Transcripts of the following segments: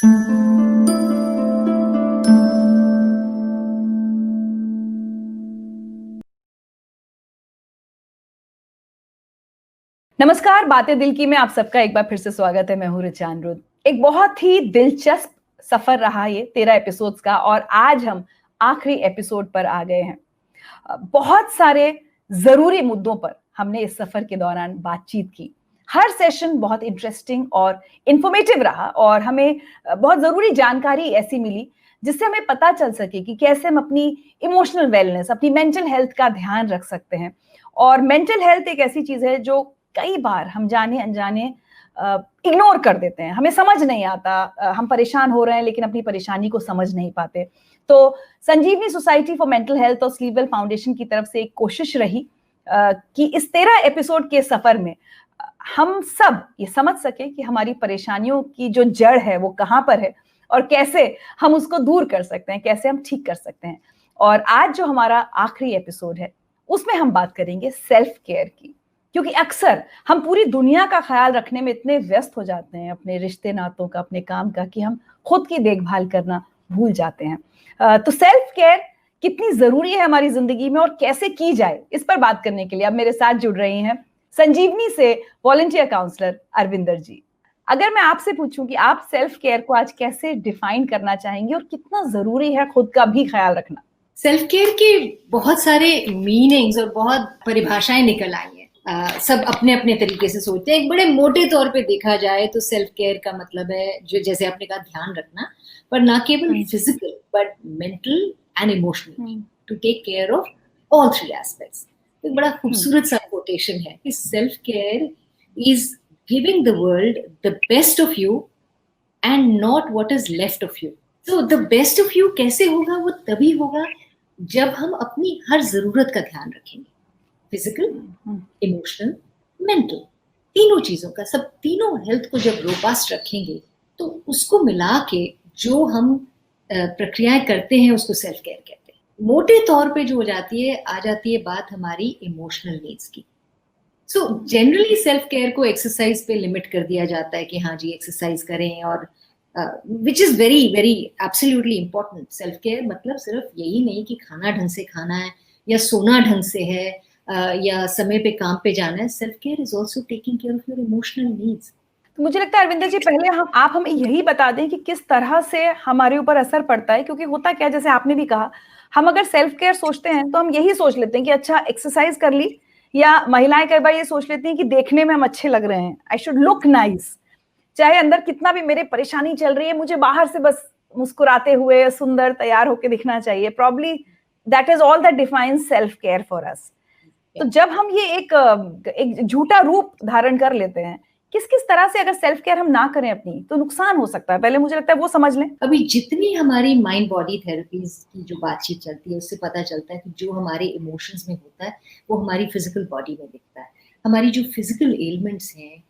नमस्कार, बातें दिल की में आप सबका एक बार फिर से स्वागत है। मैं हूँ ऋचा अनिरुद्ध। एक बहुत ही दिलचस्प सफर रहा ये 13 एपिसोड्स का और आज हम आखिरी एपिसोड पर आ गए हैं। बहुत सारे ज़रूरी मुद्दों पर हमने इस सफर के दौरान बातचीत की। हर सेशन बहुत इंटरेस्टिंग और इन्फॉर्मेटिव रहा और हमें बहुत ज़रूरी जानकारी ऐसी मिली जिससे हमें पता चल सके कि कैसे हम अपनी इमोशनल वेलनेस, अपनी मेंटल हेल्थ का ध्यान रख सकते हैं। और मेंटल हेल्थ एक ऐसी चीज़ है जो कई बार हम जाने अनजाने इग्नोर कर देते हैं, हमें समझ नहीं आता, हम परेशान हो रहे हैं लेकिन अपनी परेशानी को समझ नहीं पाते। तो संजीवनी सोसाइटी फॉर मेंटल हेल्थ और स्लीप वेल फाउंडेशन की तरफ से एक कोशिश रही कि इस 13 एपिसोड के सफर में हम सब ये समझ सके कि हमारी परेशानियों की जो जड़ है वो कहाँ पर है और कैसे हम उसको दूर कर सकते हैं, कैसे हम ठीक कर सकते हैं। और आज जो हमारा आखिरी एपिसोड है उसमें हम बात करेंगे सेल्फ केयर की, क्योंकि अक्सर हम पूरी दुनिया का ख्याल रखने में इतने व्यस्त हो जाते हैं, अपने रिश्ते नातों का, अपने काम का, कि हम खुद की देखभाल करना भूल जाते हैं। तो सेल्फ केयर कितनी जरूरी है हमारी जिंदगी में और कैसे की जाए, इस पर बात करने के लिए अब मेरे साथ जुड़ रही हैं संजीवनी से वॉलंटियर काउंसलर अरविंदर जी। अगर मैं आपसे पूछूं कि आप सेल्फ केयर को आज कैसे डिफाइन करना चाहेंगे और कितना जरूरी है खुद का भी ख्याल रखना? सेल्फ केयर के बहुत सारे मीनिंग्स और बहुत परिभाषाएं निकल आई हैं। सब अपने अपने तरीके से सोचते हैं। एक बड़े मोटे तौर पे देखा जाए तो सेल्फ केयर का मतलब है, जो जैसे आपने कहा, ध्यान रखना, पर ना केवल physical but mental and emotional, to take care of all three aspects. एक बड़ा खूबसूरत सा कोटेशन है कि self care is giving the world the best of you and not what is left of you. तो द बेस्ट ऑफ यू कैसे होगा? वो तभी होगा जब हम अपनी हर जरूरत का ध्यान रखेंगे, फिजिकल, इमोशनल, मेंटल, तीनों चीजों का। सब तीनों हेल्थ को जब रोबस्ट रखेंगे तो उसको मिला के जो हम प्रक्रियाएं करते हैं उसको सेल्फ केयर कहते हैं। मोटे तौर पे जो हो जाती है, आ जाती है बात हमारी इमोशनल नीड्स की। सो जनरली सेल्फ केयर को एक्सरसाइज पे लिमिट कर दिया जाता है कि हाँ जी एक्सरसाइज करें, और which is very very absolutely important. Self care मतलब सिर्फ यही नहीं कि खाना ढंग से खाना है या सोना ढंग से है या समय पे काम पे जाना है। Self care is also taking care of your emotional needs. तो मुझे लगता है अरविंदर जी, पहले आप हमें यही बता दें कि किस तरह से हमारे ऊपर असर पड़ता है, क्योंकि होता क्या है, जैसे आपने भी कहा, हम अगर सेल्फ केयर सोचते हैं तो हम यही सोच लेते हैं कि अच्छा एक्सरसाइज कर ली, या महिलाएं कई बार ये सोच लेती हैं कि देखने में हम अच्छे लग रहे हैं, आई शुड लुक नाइस। चाहे अंदर कितना भी मेरे परेशानी चल रही है, मुझे बाहर से बस मुस्कुराते हुए सुंदर तैयार होकर दिखना चाहिए। Probably that is all that defines self care for us. तो जब हम ये एक झूठा रूप धारण कर लेते हैं, किस किस तरह से अगर सेल्फ केयर हम ना करें अपनी तो नुकसान हो सकता है, पहले मुझे लगता है वो समझ लें। अभी जितनी हमारी माइंड बॉडी थेरेपीज की जो बातचीत चलती है उससे पता चलता है कि जो हमारे इमोशंस में होता है वो हमारी फिजिकल बॉडी में दिखता है। हमारी जो फिजिकल एलिमेंट्स हैं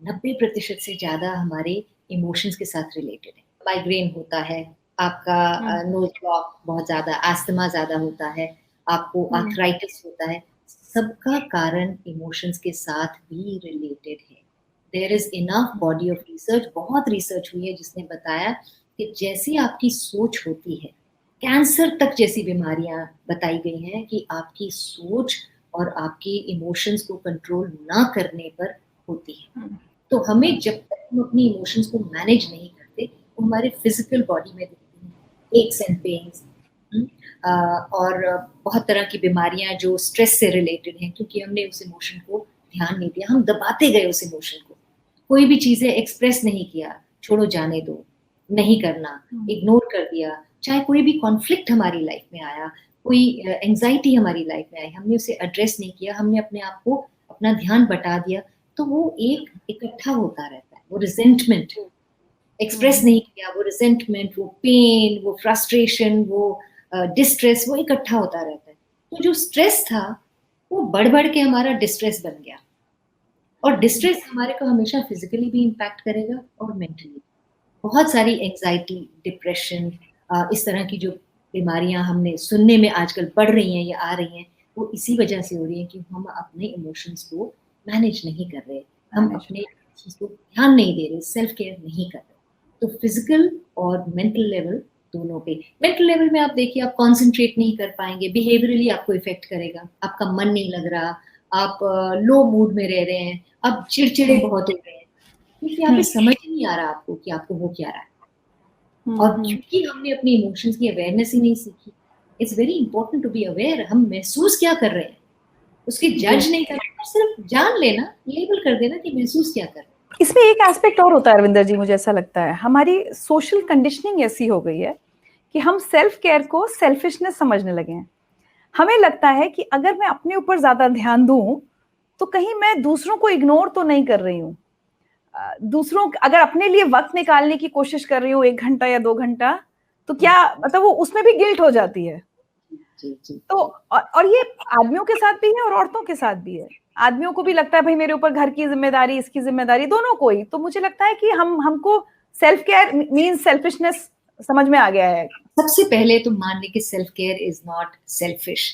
90% से ज्यादा हमारे इमोशंस के साथ रिलेटेड है। माइग्रेन होता है, आपका नोज ब्लॉक बहुत ज्यादा, अस्थमा ज्यादा होता है, आपको आर्थराइटिस होता है, सबका कारण इमोशंस के साथ भी रिलेटेड है। There is enough body of research, बहुत रिसर्च हुई है जिसने बताया कि जैसी आपकी सोच होती है, कैंसर तक जैसी बीमारियां बताई गई हैं कि आपकी सोच और आपके इमोशंस को कंट्रोल ना करने पर होती है। तो हमें जब तक हम अपनी इमोशंस को मैनेज नहीं करते, वो हमारे फिजिकल बॉडी में दिखती हैं, एक्स एंड पेन्स, और बहुत तरह की बीमारियां जो स्ट्रेस से रिलेटेड हैं, क्योंकि हमने उस इमोशन को ध्यान नहीं दिया, हम दबाते गए उस इमोशन को, कोई भी चीजें एक्सप्रेस नहीं किया, छोड़ो जाने दो, नहीं करना, इग्नोर कर दिया। चाहे कोई भी कॉन्फ्लिक्ट हमारी लाइफ में आया, कोई एंजाइटी हमारी लाइफ में आई, हमने उसे एड्रेस नहीं किया, हमने अपने आप को, अपना ध्यान बटा दिया, तो वो एक इकट्ठा होता रहता है। वो रिजेंटमेंट एक्सप्रेस नहीं किया, वो रिजेंटमेंट, वो पेन, वो फ्रस्ट्रेशन, वो डिस्ट्रेस, वो इकट्ठा होता रहता है। तो जो स्ट्रेस था वो बढ़ बढ़ के हमारा डिस्ट्रेस बन गया, और डिस्ट्रेस हमारे को हमेशा फिजिकली भी इम्पैक्ट करेगा और मेंटली। बहुत सारी एंजाइटी, डिप्रेशन, इस तरह की जो बीमारियां हमने सुनने में आजकल बढ़ रही हैं या आ रही हैं, वो इसी वजह से हो रही है कि हम अपने इमोशंस को मैनेज नहीं कर रहे, हम अपने इमोशंस को ध्यान नहीं दे रहे, सेल्फ केयर नहीं कर रहे। तो फिजिकल और मेंटल लेवल दोनों पे। मेंटल लेवल में आप देखिए, आप कंसंट्रेट नहीं कर पाएंगे, बिहेवियरली आपको इफेक्ट करेगा, आपका मन नहीं लग रहा, आप लो मूड में रह रहे हैं, आप चिड़चिड़े बहुत हो रहे हैं, क्योंकि यहाँ पे समझ ही नहीं आ रहा आपको कि आपको हो क्या रहा है। और क्योंकि हमने अपनी इमोशंस की अवेयरनेस ही नहीं सीखी, it's very important to be aware, हम महसूस क्या कर रहे हैं, उसकी जज नहीं करना, सिर्फ जान लेना, लेबल कर देना कि महसूस क्या कर रहे हैं। इसमें एक एस्पेक्ट और होता है रविंदर जी, मुझे ऐसा लगता है हमारी सोशल कंडीशनिंग ऐसी हो गई है कि हम सेल्फ केयर को सेल्फिशनेस समझने लगे हैं। हमें लगता है कि अगर मैं अपने ऊपर ज्यादा ध्यान दूं तो कहीं मैं दूसरों को इग्नोर तो नहीं कर रही हूँ। दूसरों, अगर अपने लिए वक्त निकालने की कोशिश कर रही हूँ 1 घंटा या 2 घंटा, तो क्या मतलब वो उसमें भी गिल्ट हो जाती है। तो और ये आदमियों के साथ भी है और औरतों के साथ भी है। आदमियों को भी लगता है भाई मेरे ऊपर घर की जिम्मेदारी, इसकी जिम्मेदारी, दोनों को ही। तो मुझे लगता है कि हमको सेल्फ केयर मींस सेल्फिशनेस समझ में आ गया है। सबसे पहले तो मान लें कि self care is not selfish.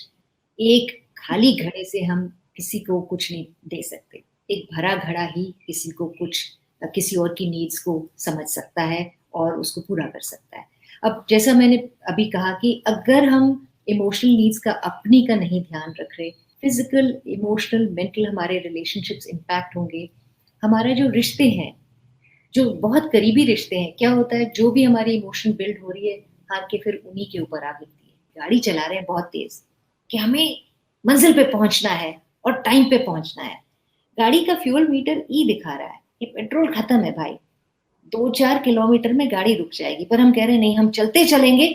एक खाली घड़े से हम किसी को कुछ नहीं दे सकते, एक भरा घड़ा ही किसी को कुछ, किसी और की नीड्स को समझ सकता है और उसको पूरा कर सकता है। अब जैसा मैंने अभी कहा कि अगर हम इमोशनल नीड्स का अपनी का नहीं ध्यान रख रहे, फिजिकल, इमोशनल, मेंटल हमारे रिलेशनशिप्स इम्पैक्ट होंगे। हमारा जो रिश्ते हैं, जो बहुत करीबी रिश्ते हैं, क्या होता है, जो भी हमारी इमोशन बिल्ड हो रही है, हार के फिर उन्हीं के ऊपर आ गिरती है। गाड़ी चला रहे हैं बहुत तेज कि हमें मंजिल पे पहुंचना है और टाइम पे पहुंचना है, गाड़ी का फ्यूल मीटर ई दिखा रहा है कि पेट्रोल खत्म है भाई, 2-4 किलोमीटर में गाड़ी रुक जाएगी, पर हम कह रहे हैं नहीं, हम चलते चलेंगे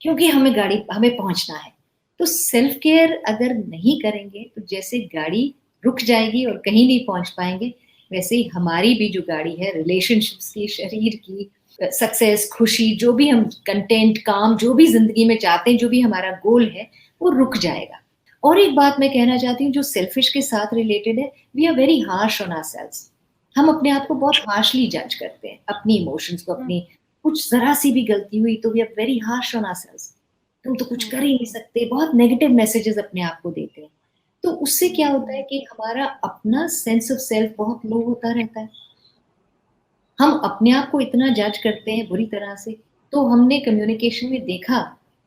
क्योंकि हमें पहुंचना है। तो सेल्फ केयर अगर नहीं करेंगे तो जैसे गाड़ी रुक जाएगी और कहीं नहीं पहुंच पाएंगे, वैसे ही हमारी भी जो गाड़ी है रिलेशनशिप्स की, शरीर की, सक्सेस, खुशी, जो भी हम कंटेंट, काम, जो भी जिंदगी में चाहते हैं, जो भी हमारा गोल है, वो रुक जाएगा। और एक बात मैं कहना चाहती हूँ जो सेल्फिश के साथ रिलेटेड है, we are very harsh on ourselves. हम अपने आप को बहुत हार्शली जज करते हैं, अपनी इमोशंस को, अपनी कुछ जरा सी भी गलती हुई तो we are very harsh on ourselves, तुम तो कुछ कर ही नहीं सकते, बहुत नेगेटिव मैसेजेस अपने आप को देते हैं। तो उससे क्या होता है कि हमारा अपना सेंस ऑफ सेल्फ बहुत लो होता रहता है। हम अपने आप को इतना जज करते हैं बुरी तरह से। तो हमने कम्युनिकेशन में देखा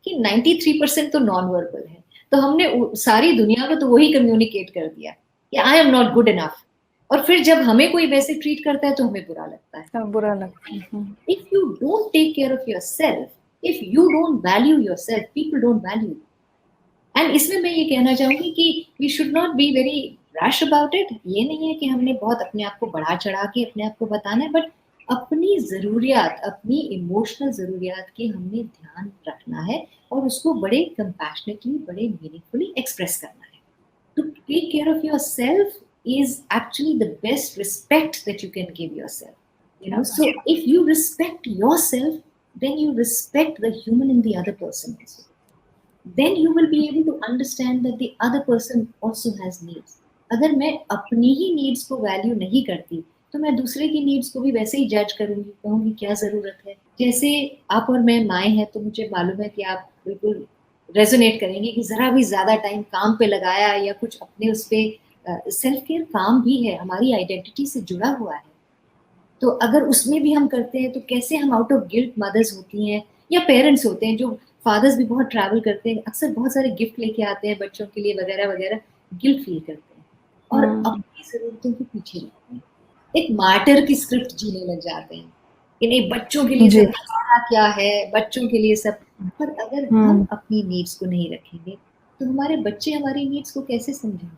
कि 93% तो नॉन वर्बल है, तो हमने सारी दुनिया को तो वही कम्युनिकेट कर दिया कि I am not good enough. और फिर जब हमें कोई वैसे ट्रीट करता है तो हमें बुरा लगता है। बुरा लगता है। If you don't take care of yourself, if you don't value yourself, people don't value. And इसमें मैं ये कहना चाहूंगी कि we should not be very rash about it. ये नहीं है कि हमने बहुत अपने आप को बढ़ा चढ़ा के अपने आप को बताना है, बट अपनी ज़रूरियात, अपनी इमोशनल ज़रूरियात की हमने ध्यान रखना है और उसको बड़े कंपैशनेटली, बड़े मीनिंगफुली एक्सप्रेस करना है। To take care of yourself is actually the best respect that you can give yourself. You know, so if you respect yourself, then you respect the human in the other person also. Then you will be able to understand that the other person also has needs. अगर मैं अपनी he needs को value नहीं करती तो मैं दूसरे की नीड्स को भी वैसे ही जज करूंगी, कहूंगी क्या जरूरत है। जैसे आप और मैं माएँ हैं तो मुझे मालूम है कि आप बिल्कुल रेजोनेट करेंगे कि जरा भी ज्यादा टाइम काम पे लगाया या कुछ अपने उस पे, सेल्फ केयर काम भी है, हमारी आइडेंटिटी से जुड़ा हुआ है। तो अगर उसमें भी हम करते हैं तो कैसे हम आउट ऑफ गिल्ट, मदर्स होती हैं या पेरेंट्स होते हैं, जो फादर्स भी बहुत ट्रैवल करते हैं, अक्सर बहुत सारे गिफ्ट लेके आते हैं बच्चों के लिए वगैरह वगैरह, गिल्ट फील करते हैं और अपनी जरूरतों के पीछे लगते हैं, एक मार्टर की स्क्रिप्ट जीने लग जाते हैं कि नहीं बच्चों के लिए सब क्या है, बच्चों के लिए सब। पर अगर हम अपनी नीड्स को नहीं रखेंगे तो हमारे बच्चे हमारी नीड्स को कैसे समझेंगे?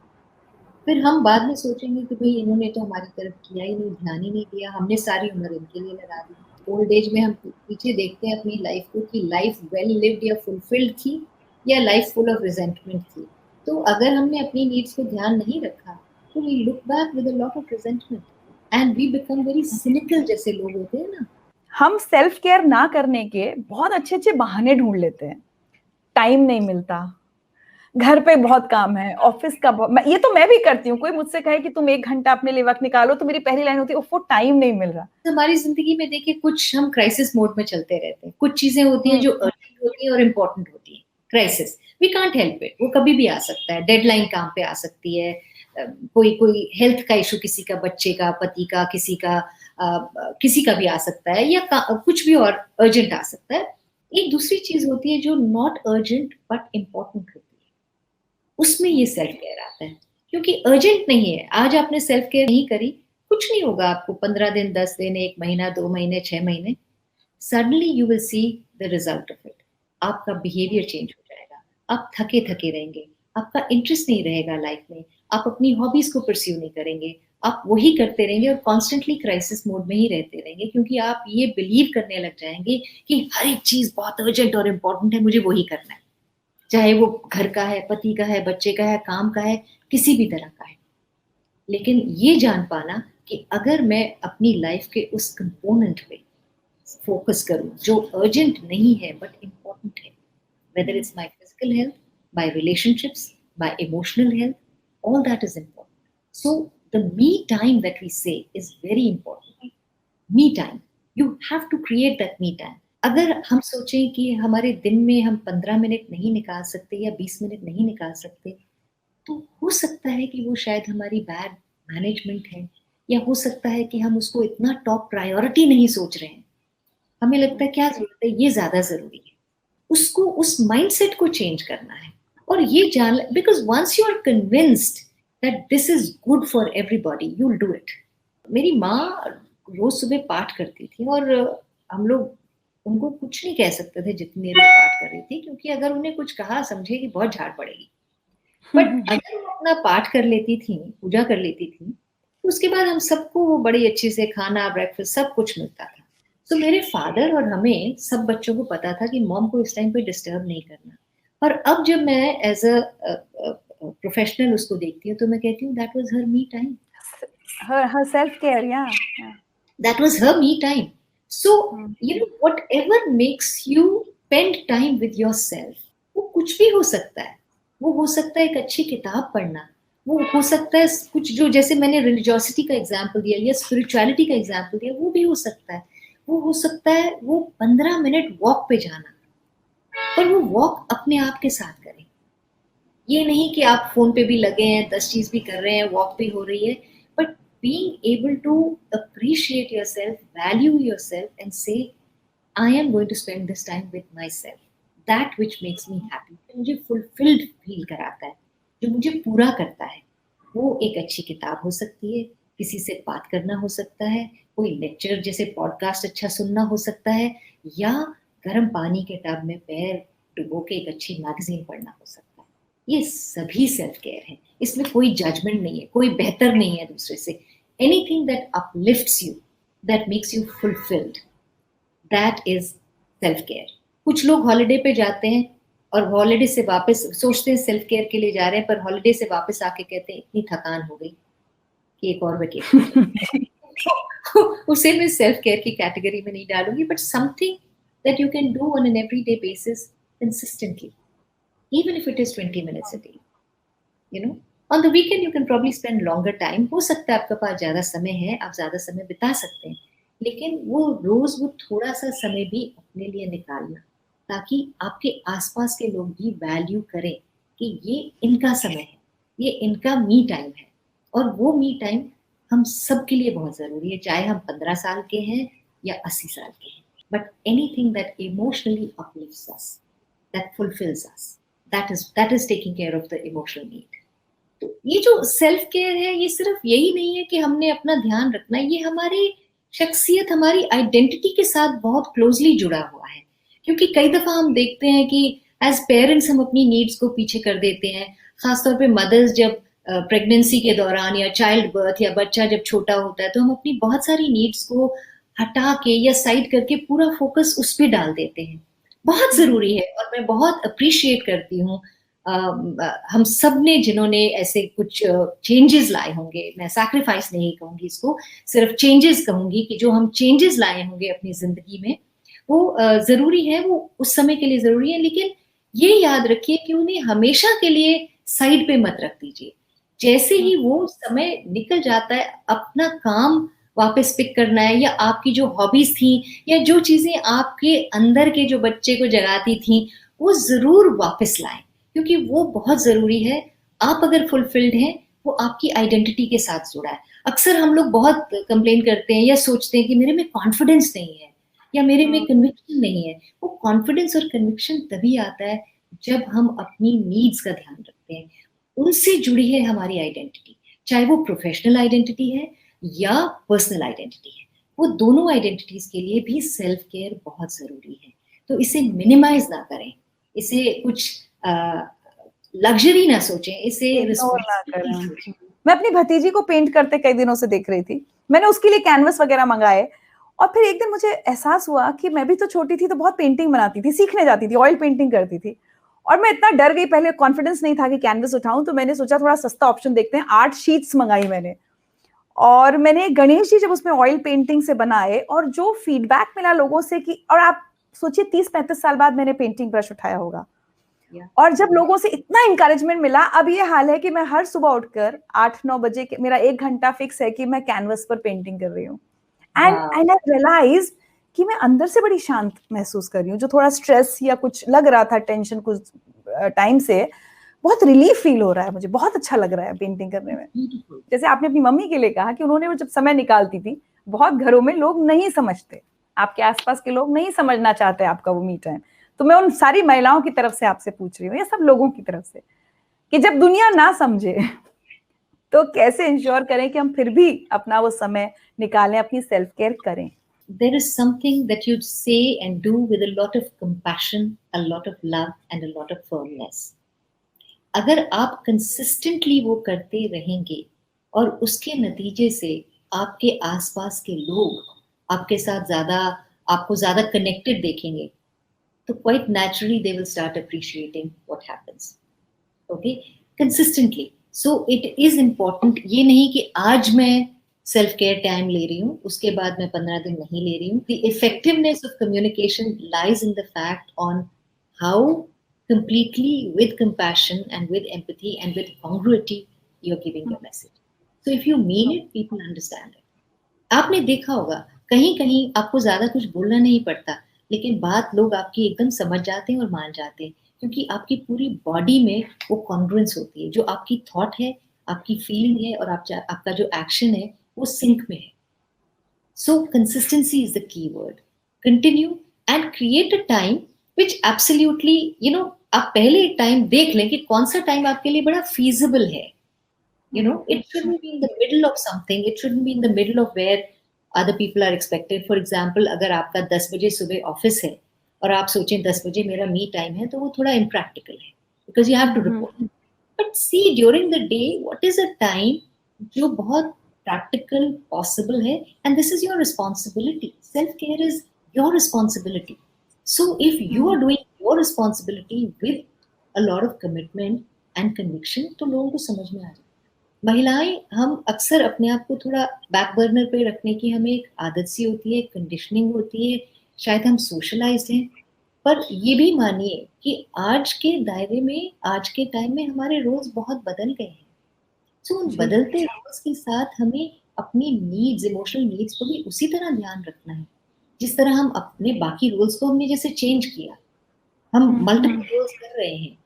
फिर हम बाद में सोचेंगे कि भाई इन्होंने तो हमारी तरफ किया ही नहीं, ध्यान ही नहीं दिया, हमने सारी उम्र इनके लिए लगा दी। ओल्ड एज में हम पीछे देखते हैं अपनी लाइफ को कि लाइफ वेल लिव्ड या फुलफिल्ड थी या लाइफ फुल ऑफ रिजेंटमेंट थी। तो अगर हमने अपनी नीड्स को ध्यान नहीं रखा तो we look back with a lot of resentment and we become very cynical, जैसे लोग होते हैं ना। हम सेल्फ केयर ना करने के बहुत अच्छे अच्छे बहाने ढूंढ लेते हैं। टाइम नहीं मिलता, घर पे बहुत काम है, ऑफिस का ये तो मैं भी करती हूँ। कोई मुझसे कहे कि तुम 1 घंटा अपने लिए वक्त निकालो तो मेरी पहली लाइन होती है वो टाइम नहीं मिल रहा। हमारी जिंदगी में देखिए कुछ हम क्राइसिस मोड में चलते रहते हैं, कुछ चीजें होती हैं जो अर्जेंट होती हैं और इम्पोर्टेंट होती हैं। Crisis we can't help it, वो कभी भी आ सकता है, डेडलाइन काम पे आ सकती है, कोई हेल्थ का इशू, किसी का, बच्चे का, पति का, किसी का भी आ सकता है, या कुछ भी और अर्जेंट आ सकता है। एक दूसरी चीज होती है जो नॉट अर्जेंट बट इम्पोर्टेंट होती है, उसमें ये सेल्फ केयर आता है, क्योंकि अर्जेंट नहीं है। आज आपने सेल्फ केयर नहीं करी, कुछ नहीं होगा आपको, 15 दिन, 10 दिन, 1 महीना, 2 महीने, 6 महीने, suddenly you will see the result of it. आपका बिहेवियर चेंज हो जाएगा, आप थके थके रहेंगे, आपका इंटरेस्ट नहीं रहेगा लाइफ में, आप अपनी हॉबीज को परस्यू नहीं करेंगे, आप वही करते रहेंगे और कॉन्स्टेंटली क्राइसिस मोड में ही रहते रहेंगे, क्योंकि आप ये बिलीव करने लग जाएंगे कि हर एक चीज बहुत अर्जेंट और इम्पोर्टेंट है, मुझे वही करना है, चाहे वो घर का है, पति का है, बच्चे का है, काम का है, किसी भी तरह का है। लेकिन ये जान पाना कि अगर मैं अपनी लाइफ के उस कंपोनेंट पे फोकस करूं जो अर्जेंट नहीं है बट इम्पोर्टेंट है, whether it's my physical health, my relationships, my emotional health, all that is important. So the me time that we say is very important. Me time. You have to create that me time. अगर हम सोचें कि हमारे दिन में हम 15 minute नहीं निकाल सकते या 20 मिनट नहीं निकाल सकते, तो हो सकता है कि वो शायद हमारी बैड मैनेजमेंट है, या हो सकता है कि हम उसको इतना टॉप प्रायोरिटी नहीं सोच रहे हैं। हमें लगता है क्या जरूरत है, ये ज्यादा जरूरी है। उसको, उस माइंडसेट को चेंज करना है और ये जान, because once you are convinced that this is good for everybody, you will do it. मेरी माँ रोज सुबह पाठ करती थी और हम लोग उनको कुछ नहीं कह सकते थे जितनी देर वो पाठ कर रही थी, क्योंकि अगर उन्हें कुछ कहा समझे कि बहुत झाड़ पड़ेगी। बट अगर वो अपना पाठ कर लेती थी, पूजा कर लेती थी, तो उसके बाद हम सबको वो बड़ी अच्छे से खाना, ब्रेकफास्ट, सब कुछ मिलता था। तो मेरे फादर और हमें सब बच्चों को पता था कि मॉम को इस टाइम पे डिस्टर्ब नहीं करना। और अब जब मैं एज अ प्रोफेशनल उसको देखती हूँ तो मैं कहती हूँ that was her me time, her self care, yeah. that was her me time. So you know, whatever makes you spend time with yourself, वो कुछ भी हो सकता है। वो हो सकता है एक अच्छी किताब पढ़ना, वो हो सकता है कुछ, जो जैसे मैंने रिलीजियोसिटी का एग्जाम्पल दिया या स्पिरिचुअलिटी का एग्जाम्पल दिया, वो भी हो सकता है। वो हो सकता है वो 15 मिनट वॉक पे जाना, पर वो वॉक अपने आप के साथ करें। ये नहीं कि आप फोन पे भी लगे हैं, 10 चीज भी कर रहे हैं, वॉक भी हो रही है, but being able to appreciate yourself, value yourself and say, I am going to spend this time with myself. That which makes me happy, मुझे fulfilled feel कराता है, जो मुझे पूरा करता है। वो एक अच्छी किताब हो सकती है, किसी से बात करना हो सकता है, कोई लेक्चर जैसे पॉडकास्ट अच्छा सुनना हो सकता है, या गर्म पानी के टब में पैर डुबो के एक अच्छी मैगजीन पढ़ना हो सकता है। ये सभी सेल्फ केयर है, इसमें कोई जजमेंट नहीं है, कोई बेहतर नहीं है दूसरे से। Anything that uplifts you, that makes you fulfilled, that is self care. कुछ लोग हॉलिडे पे जाते हैं और हॉलिडे से वापस सोचते हैं सेल्फ केयर के लिए जा रहे हैं, पर हॉलिडे से वापस आके कहते हैं इतनी थकान हो गई कि एक और वेकेशन उसे मैं सेल्फ केयर की कैटेगरी में नहीं डालूंगी, but something that you can do on an everyday basis consistently, even if it is 20 minutes a day. You know, on the weekend you can probably spend longer time. हो सकता है आपके पास ज्यादा समय है, आप ज्यादा समय बिता सकते हैं, लेकिन वो रोज वो थोड़ा सा समय भी अपने लिए निकालना, ताकि आपके आसपास के लोग भी वैल्यू करें कि ये इनका समय है, ये इनका मी टाइम है। और वो मी टाइम हम सब के लिए बहुत जरूरी है, चाहे हम 15 साल के हैं या 80 साल के हैं। But anything that emotionally uplifts us, that fulfills us, that is taking care of the emotional need. तो ये जो सेल्फ केयर है, ये सिर्फ यही नहीं है कि हमने अपना ध्यान रखना है, ये हमारी शख्सियत, हमारी आइडेंटिटी के साथ बहुत क्लोजली जुड़ा हुआ है। क्योंकि कई दफा हम देखते हैं कि एज पेरेंट्स हम अपनी नीड्स को पीछे कर देते हैं, खासतौर पे मदर्स जब प्रेगनेंसी के दौरान या चाइल्ड बर्थ या बच्चा जब छोटा होता है, तो हम अपनी बहुत सारी नीड्स को हटा के या साइड करके पूरा फोकस उस पर डाल देते हैं। बहुत जरूरी है, और मैं बहुत अप्रिशिएट करती हूँ हम सब ने जिन्होंने ऐसे कुछ चेंजेस लाए होंगे। मैं सैक्रिफाइस नहीं कहूंगी इसको, सिर्फ चेंजेस कहूंगी कि जो हम चेंजेस लाए होंगे अपनी जिंदगी में, वो जरूरी है, वो उस समय के लिए जरूरी है, लेकिन ये याद रखिए कि उन्हें हमेशा के लिए साइड पे मत रख दीजिए। जैसे ही वो समय निकल जाता है, अपना काम वापस पिक करना है, या आपकी जो हॉबीज थी या जो चीजें आपके अंदर के जो बच्चे को जगाती थी, वो जरूर वापस लाएं, क्योंकि वो बहुत जरूरी है। आप अगर फुलफिल्ड हैं, वो आपकी आइडेंटिटी के साथ जुड़ा है। अक्सर हम लोग बहुत कंप्लेन करते हैं या सोचते हैं कि मेरे में कॉन्फिडेंस नहीं है या मेरे में कन्विक्शन नहीं है। वो कॉन्फिडेंस और कन्विक्शन तभी आता है जब हम अपनी नीड्स का ध्यान रखते हैं, उनसे जुड़ी है हमारी आइडेंटिटी, चाहे वो प्रोफेशनल आइडेंटिटी है या पर्सनल आइडेंटिटी है। वो दोनों आइडेंटिटीज के लिए भी सेल्फ केयर बहुत जरूरी है। तो इसे मिनिमाइज ना करें, इसे कुछ लग्जरी ना सोचें, इसे इग्नोर ना रिस्पॉन्सिबिलिटी करें। सोचें। मैं अपनी भतीजी को पेंट करते कई दिनों से देख रही थी, मैंने उसके लिए कैनवस वगैरह मंगाए, और फिर एक दिन मुझे एहसास हुआ कि मैं भी तो छोटी थी तो बहुत पेंटिंग बनाती थी, सीखने जाती थी, ऑयल पेंटिंग करती थी, और मैं इतना डर गई, पहले कॉन्फिडेंस नहीं था कि कैनवस उठाऊं, तो मैंने सोचा थोड़ा सस्ता ऑप्शन देखते हैं, 8 शीट्स मंगाई मैंने, और मैंने गणेश जी जब उसमें ऑयल पेंटिंग से बनाए, और जो फीडबैक मिला लोगों से कि, और आप सोचिए 30-35 साल बाद मैंने पेंटिंग ब्रश उठाया होगा, और जब लोगों से इतना इंकरेजमेंट मिला, अब ये हाल है कि मैं हर सुबह उठकर 8-9 बजे मेरा 1 घंटा फिक्स है कि मैं कैनवस पर पेंटिंग कर रही हूँ, एंड आई रियलाइज कि मैं अंदर से बड़ी शांत महसूस कर रही हूँ, जो थोड़ा स्ट्रेस या कुछ लग रहा था, टेंशन कुछ टाइम से, बहुत रिलीफ फील हो रहा है, मुझे बहुत अच्छा लग रहा है पेंटिंग करने में। जैसे आपने अपनी मम्मी के लिए कहा कि उन्होंने वो जब समय निकालती थी, बहुत घरों में लोग नहीं समझते, आपके आसपास के लोग नहीं समझना चाहते आपका वो मी टाइम, तो मैं उन सारी महिलाओं की तरफ से आपसे पूछ रही हूँ, या सब लोगों की तरफ से, कि जब दुनिया ना समझे तो कैसे इंश्योर करें कि हम फिर भी अपना वो समय निकालें, अपनी सेल्फ केयर करें। There is something that you say and do with a lot of compassion, a lot of love and a lot of firmness. अगर आप कंसिस्टेंटली वो करते रहेंगे और उसके नतीजे से आपके आसपास के लोग आपके साथ ज्यादा, आपको ज्यादा कनेक्टेड देखेंगे, तो quite naturally they will start appreciating what happens. Okay, consistently. So it is important, ये नहीं कि आज मैं सेल्फ केयर टाइम ले रही हूँ उसके बाद मैं 15 दिन नहीं ले रही हूँ. The effectiveness of communication lies in the fact on how completely with compassion and with empathy and with congruity you're giving your message. So if you mean it, people understand it. आपने देखा होगा कहीं कहीं आपको ज्यादा कुछ बोलना नहीं पड़ता, लेकिन बात लोग आपकी एकदम समझ जाते हैं और मान जाते हैं, क्योंकि आपकी पूरी बॉडी में वो कॉन्ग्रुएंस होती है, जो आपकी थॉट है, आपकी फीलिंग है और आपका जो एक्शन है वो सिंक में है. सो consistency is the key word. Continue and create a time which absolutely आप पहले एक टाइम देख लें कि कौन सा टाइम आपके लिए बड़ा फीजिबल है. It shouldn't be in the middle of something. It shouldn't be in the middle of where other people are expected. For example, अगर आपका 10 बजे सुबह ऑफिस है और आप सोचें 10 बजे मेरा मी टाइम है, तो वो थोड़ा impractical है, because you have to report. But see, during the day, what is a time जो बहुत practical, possible है, and this is your responsibility. Self-care is your responsibility. So if you are doing your responsibility with a lot of commitment and conviction, तो लोगों को समझ में आ जाए. महिलाएं हम अक्सर अपने आप को थोड़ा बैक बर्नर पे रखने की हमें एक आदत सी होती है, कंडीशनिंग होती है, शायद हम सोशलाइज्ड हैं, पर ये भी मानिए कि आज के दायरे में, आज के टाइम में हमारे रोल्स बहुत बदल गए हैं. सो उन बदलते रोल्स के साथ हमें अपनी नीड्स, इमोशनल नीड्स को भी उसी तरह ध्यान रखना है जिस तरह हम अपने बाकी रोल्स को हमने जैसे चेंज किया. हम मल्टीपल रोल्स कर रहे हैं,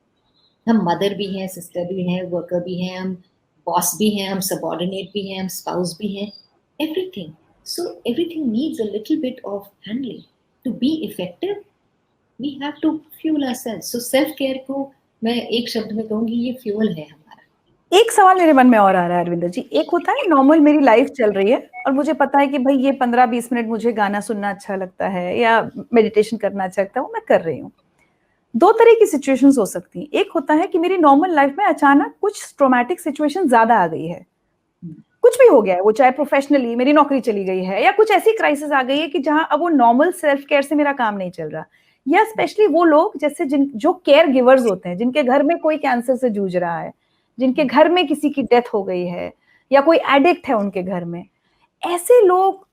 हम मदर भी हैं, सिस्टर भी हैं, वर्कर भी हैं, हम बॉस भी हैं, हम सबऑर्डिनेट भी हैं, हम स्पाउस भी हैं, everything. So everything needs a little bit of handling. To be effective we have to fuel ourselves. So self care को मैं एक शब्द में कहूंगी, ये फ्यूल है हमारा. एक सवाल मेरे मन में और आ रहा है अरविंदर जी, एक होता है नॉर्मल मेरी लाइफ चल रही है और मुझे पता है कि भाई ये 15-20 मिनट मुझे गाना सुनना अच्छा लगता है या मेडिटेशन करना अच्छा लगता है, वो मैं कर रही हूँ. दो तरह की सिचुएशंस हो सकती हैं. एक होता है कि मेरी नॉर्मल लाइफ में अचानक कुछ ट्रॉमेटिक सिचुएशन ज्यादा आ गई है, कुछ भी हो गया है, वो चाहे प्रोफेशनली मेरी नौकरी चली गई है या कुछ ऐसी क्राइसिस आ गई है कि जहां अब वो नॉर्मल सेल्फ केयर से मेरा काम नहीं चल रहा, या स्पेशली वो लोग जैसे जो केयर गिवर्स होते हैं, जिनके घर में कोई कैंसर से जूझ रहा है, जिनके घर में किसी की डेथ हो गई है या कोई एडिक्ट है उनके घर में, ऐसे लोग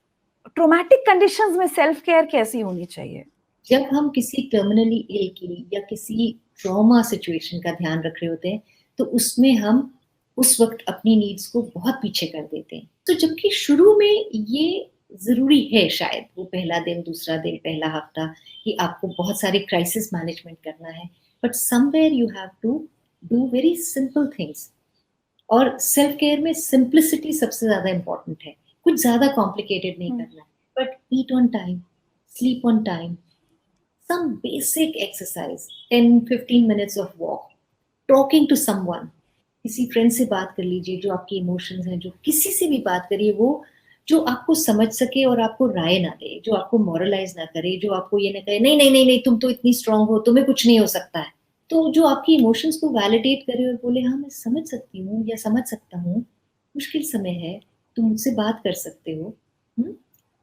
ट्रॉमेटिक कंडीशंस में सेल्फ केयर कैसी होनी चाहिए? जब हम किसी टर्मिनली इल की या किसी ट्रॉमा सिचुएशन का ध्यान रख रहे होते हैं, तो उसमें हम उस वक्त अपनी नीड्स को बहुत पीछे कर देते हैं. तो जबकि शुरू में ये जरूरी है, शायद वो पहला दिन, दूसरा दिन, पहला हफ्ता, कि आपको बहुत सारे क्राइसिस मैनेजमेंट करना है, but somewhere you have to do very simple things. और सेल्फ केयर में सिंप्लिसिटी सबसे ज्यादा इंपॉर्टेंट है, कुछ ज्यादा कॉम्प्लिकेटेड नहीं करना है, but eat on time, sleep on time, some basic exercise, 10-15 minutes of walk, talking to someone, किसी फ्रेंड से बात कर लीजिए जो आपके इमोशंस हैं, जो किसी से भी बात करिए, वो जो आपको समझ सके और आपको राय ना दे, जो आपको मॉरलाइज ना करे, जो आपको ये ना कहे नहीं नहीं नहीं नहीं तुम तो इतनी स्ट्रांग हो, तुम्हें कुछ नहीं हो सकता है, तो जो आपकी इमोशंस को वैलिडेट करे और बोले हाँ मैं समझ सकती हूँ या समझ सकता हूँ, मुश्किल समय है, तुम मुझसे बात कर सकते हो।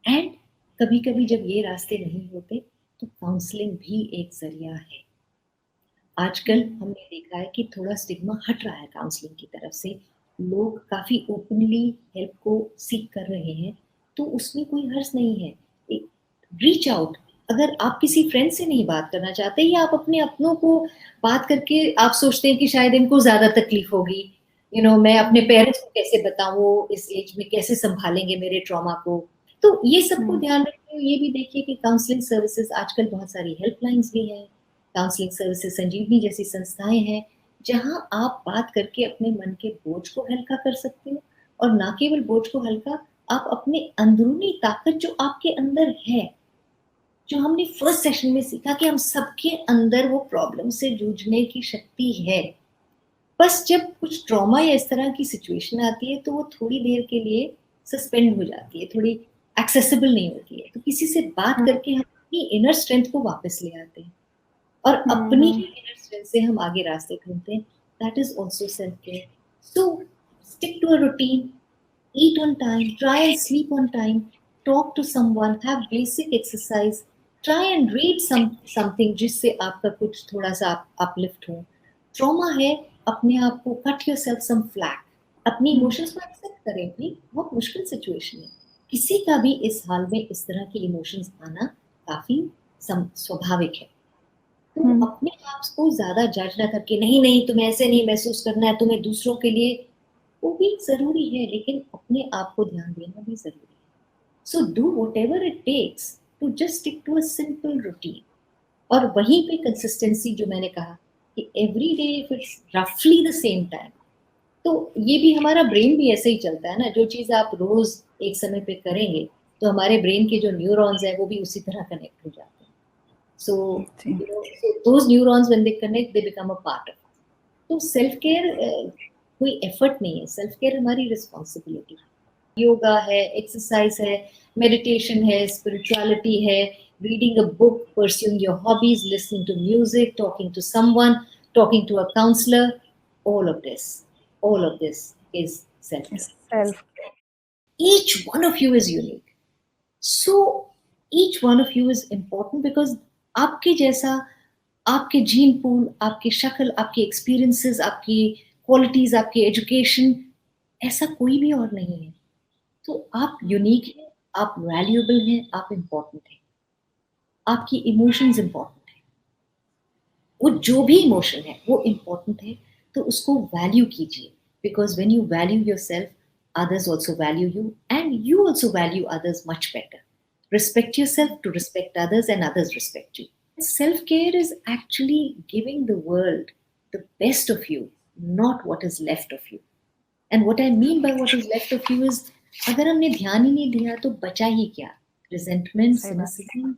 एंड कभी कभी जब ये रास्ते नहीं होते तो काउंसलिंग भी एक जरिया है। आजकल हमने देखा है कि थोड़ा स्टिग्मा हट रहा है काउंसलिंग की तरफ से, लोग काफी ओपनली हेल्प को सीख कर रहे हैं, तो उसमें कोई हर्ज नहीं है। रीच आउट, अगर आप किसी फ्रेंड से नहीं बात करना चाहते या आप अपने अपनों को बात करके आप सोचते हैं कि शायद इनको ज्यादा तकलीफ होगी, मैं अपने पेरेंट्स को कैसे बताऊं, इस एज में कैसे संभालेंगे मेरे ट्रॉमा को, तो ये सबको ध्यान रखते हुए ये भी देखिए कि काउंसलिंग सर्विसेज आजकल बहुत सारी हेल्पलाइंस भी हैं, काउंसलिंग सर्विसेज संजीवनी जैसी संस्थाएं हैं जहां आप बात करके अपने मन के बोझ को हल्का कर सकते हो, और ना केवल बोझ को हल्का, आप अपने अंदरूनी ताकत जो आपके अंदर है, जो हमने फर्स्ट सेशन में सीखा कि हम सबके अंदर वो प्रॉब्लम से जूझने की शक्ति है, बस जब कुछ ट्रॉमा या इस तरह की सिचुएशन आती है तो वो थोड़ी देर के लिए सस्पेंड हो जाती है, थोड़ी एक्सेसिबल नहीं होती है, तो किसी से बात करके हम अपनी इनर स्ट्रेंथ को वापस ले आते हैं और अपनी ही इनर स्ट्रेंथ से हम आगे रास्ते ढूंढते हैं। That is also self care. So stick to a routine, eat on time, try and sleep on time, talk to someone, have basic exercise, try and read something जिससे आपका कुछ थोड़ा सा uplift हो। ट्रॉमा है, अपने आप को cut yourself some slack, अपनी इमोशंस को एक्सेप्ट करें भी, बहुत मुश्किल सिचुएशन है, किसी का भी इस हाल में इस तरह की इमोशंस आना काफी स्वाभाविक है। तो अपने आप को ज्यादा जज ना करके नहीं नहीं तुम्हें ऐसे नहीं महसूस करना है, तुम्हें दूसरों के लिए, वो भी जरूरी है, लेकिन अपने आप को ध्यान देना भी जरूरी है। So do whatever it takes to just stick to a simple routine, और वहीं पे कंसिस्टेंसी जो मैंने कहा कि एवरी डे इफ इट्स रफली द सेम टाइम, तो ये भी हमारा ब्रेन भी ऐसे ही चलता है ना, जो चीज आप रोज एक समय पे करेंगे तो हमारे ब्रेन के जो न्यूरॉन्स है वो भी उसी तरह कनेक्ट हो जाते हैं। So, so those neurons when they connect, they become a part of us. तो सेल्फ केयर कोई एफर्ट नहीं है, सेल्फ केयर हमारी रिस्पॉन्सिबिलिटी है। योगा है, एक्सरसाइज है, मेडिटेशन है, स्पिरिचुअलिटी है, reading a book, pursuing your hobbies, listening to music, talking to someone, talking to a counsellor, all of this is self care. Each one of you is unique, so each one of you is important because आपके जैसा, आपके gene pool, आपकी शक्ल, आपके experiences, आपकी qualities, आपकी education, ऐसा कोई भी और नहीं है। तो आप यूनिक हैं, आप वैल्यूएबल हैं, आप इम्पोर्टेंट हैं, आपकी इमोशंस इम्पोर्टेंट है, वो जो भी इमोशन है वो इम्पोर्टेंट है, तो उसको वैल्यू कीजिए, because when you value yourself, others also value you, and you also value others much better. Respect yourself to respect others, and others respect you. Self-care is actually giving the world the best of you, not what is left of you. And what I mean by what is left of you is, अगर हमने ध्यान ही नहीं दिया तो बचा ही क्या? Resentment, cynicism,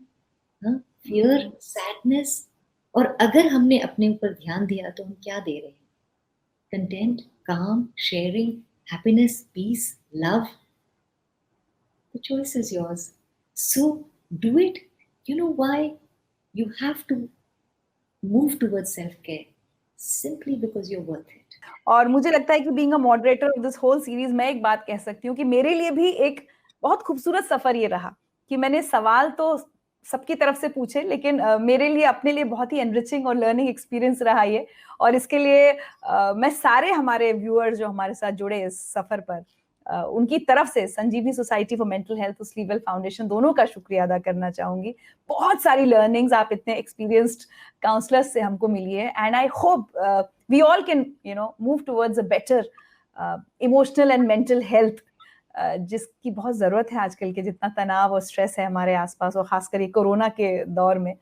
fear, sadness, और अगर हमने अपने ऊपर ध्यान दिया तो हम क्या दे रहे हैं? Content, calm, sharing, happiness, peace, love. The choice is yours. So do it. You know why? You have to move towards self-care simply because you're worth it. और मुझे लगता है कि being a moderator of this whole series, मैं एक बात कह सकती हूँ कि मेरे लिए भी एक बहुत खूबसूरत सफर ये रहा कि मैंने सवाल तो सबकी तरफ से पूछे, लेकिन मेरे लिए अपने लिए बहुत ही एनरिचिंग और लर्निंग एक्सपीरियंस रहा ये, और इसके लिए मैं सारे हमारे व्यूअर्स जो हमारे साथ जुड़े इस सफर पर, उनकी तरफ से Sanjeevani society for mental health, स्लीवल फाउंडेशन, दोनों का शुक्रिया अदा करना चाहूंगी। बहुत सारी लर्निंग्स आप इतने एक्सपीरियंस्ड काउंसलर्स से हमको मिली है, and I hope we all can move towards a better emotional and mental health, जिसकी बहुत जरूरत है आजकल के जितना तनाव और स्ट्रेस है हमारे आसपास, और खासकर ये कोरोना के दौर में,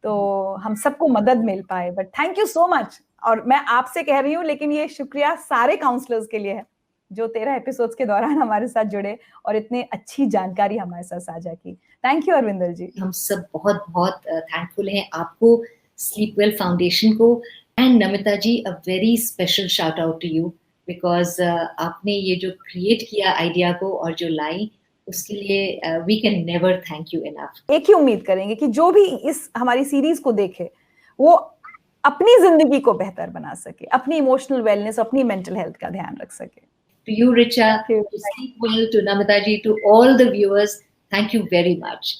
तो हम सबको मदद मिल पाए। But thank you so much और मैं आपसे कह रही हूँ, लेकिन ये शुक्रिया सारे काउंसलर्स के लिए है जो 13 एपिसोड्स के दौरान हमारे साथ जुड़े और इतने अच्छी जानकारी हमारे साथ साझा की। Thank you Arvinder ji. हम सब बहुत बहुत थैंकफुल हैं आपको, स्लीप वेल फाउंडेशन को, and Namita ji a very special shout out to you, because आपने ये जो क्रिएट किया आइडिया को और जो लाई, उसके लिए we can never thank you enough. एक ही उम्मीद करेंगे कि जो भी इस हमारी सीरीज को देखे वो अपनी जिंदगी को बेहतर बना सके, अपनी इमोशनल वेलनेस, अपनी मेंटल हेल्थ का ध्यान रख सके। To you, Richa, to Sleep Well, to Namita ji, to all the viewers, thank you very much.